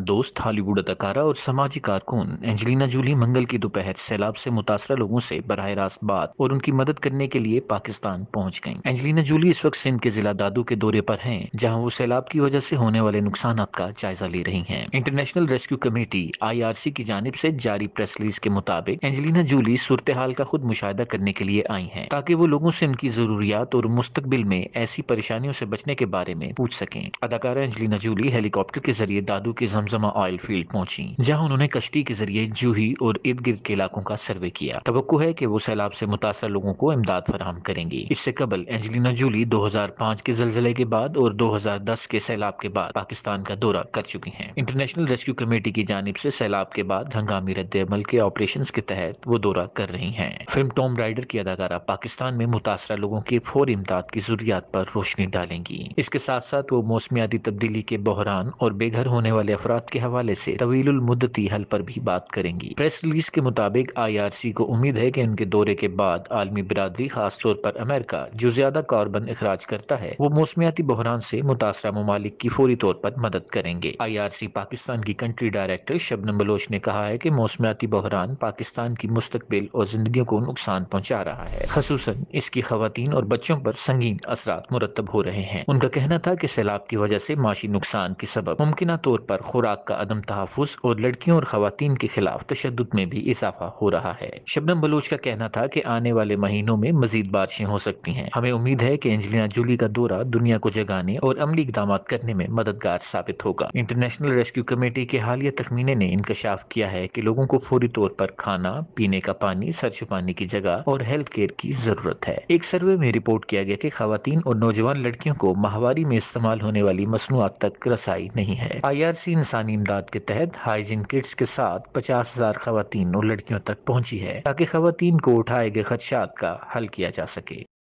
جان دوست ہالی ووڈ اداکارہ اور سماجی کارکن اینجلینا جولی منگل کی دوپہر سیلاب سے متاثرہ لوگوں سے براہ راست بات اور ان کی مدد کرنے کے لیے پاکستان پہنچ گئیں۔ اینجلینا جولی اس وقت سندھ کے ضلع دادو کے دورے پر ہیں، جہاں وہ سیلاب کی وجہ سے ہونے والے نقصانات کا جائزہ لے رہی ہیں۔ انٹرنیشنل ریسکیو کمیٹی (IRC) کی جانب سے جاری پریس ریلیز کے مطابق اینجلینا جولی صورتحال کا خود مشاہدہ کرنے کے لیے آئی ہیں تاکہ وہ لوگوں سے ان کی ضروریات اور مستقبل میں ایسی پریشانیوں سے بچنے کے بارے میں پوچھ سکیں۔ اداکارہ اینجلینا جولی ہیلی کاپٹر کے ذریعے دادو کے زمزمہ آئل فیلڈ پہنچی، جہاں انہوں نے کشتی کے ذریعے جوہی اور ارد گرد کے علاقوں کا سروے کیا۔ توقع ہے کہ وہ سیلاب سے متاثرہ لوگوں کو امداد فراہم کریں گی۔ اس سے قبل اینجلینا جولی 2005 کے زلزلے کے بعد اور 2010 کے سیلاب کے بعد پاکستان کا دورہ کر چکی ہیں۔ انٹرنیشنل ریسکیو کمیٹی کی جانب سے سیلاب کے بعد ہنگامی رد عمل کے آپریشنز کے تحت وہ دورہ کر رہی ہیں۔ فلم ٹام رائڈر کی اداکارہ پاکستان میں متاثرہ لوگوں کی فوری امداد کی ضروریات پر روشنی ڈالیں گی۔ اس کے ساتھ ساتھ وہ موسمیاتی تبدیلی کے بحران اور بے گھر ہونے والے افراد کے حوالے سے طویل المدتی حل پر بھی بات کریں گی۔ پریس ریلیز کے مطابق IRC کو امید ہے کہ ان کے دورے کے بعد عالمی برادری، خاص طور پر امریکہ جو زیادہ کاربن اخراج کرتا ہے، وہ موسمیاتی بحران سے متاثرہ ممالک کی فوری طور پر مدد کریں گے۔ IRC پاکستان کی کنٹری ڈائریکٹر شبنم بلوچ نے کہا ہے کہ موسمیاتی بحران پاکستان کی مستقبل اور زندگیوں کو نقصان پہنچا رہا ہے، خصوصاً اس کی خواتین اور بچوں پر سنگین اثرات مرتب ہو رہے ہیں۔ ان کا کہنا تھا کہ سیلاب کی وجہ سے معاشی نقصان کے سبب ممکنہ طور پر خوراک کا عدم تحفظ اور لڑکیوں اور خواتین کے خلاف تشدد میں بھی اضافہ ہو رہا ہے۔ شبنم بلوچ کا کہنا تھا کہ آنے والے مہینوں میں مزید بارشیں ہو سکتی ہیں۔ ہمیں امید ہے کہ اینجلینا جولی کا دورہ دنیا کو جگانے اور عملی اقدامات کرنے میں مددگار ثابت ہوگا۔ انٹرنیشنل ریسکیو کمیٹی کے حالیہ تخمینے نے انکشاف کیا ہے کہ لوگوں کو فوری طور پر کھانا، پینے کا پانی، سر چھپانے کی جگہ اور ہیلتھ کیئر کی ضرورت ہے۔ ایک سروے میں رپورٹ کیا گیا کہ خواتین اور نوجوان لڑکیوں کو ماہواری میں استعمال ہونے والی مصنوعات تک رسائی نہیں ہے۔ IRC انسانی امداد کے تحت ہائیجین کٹس کے ساتھ 50,000 خواتین اور لڑکیوں تک پہنچی ہے تاکہ خواتین کو اٹھائے گئے خدشات کا حل کیا جا سکے۔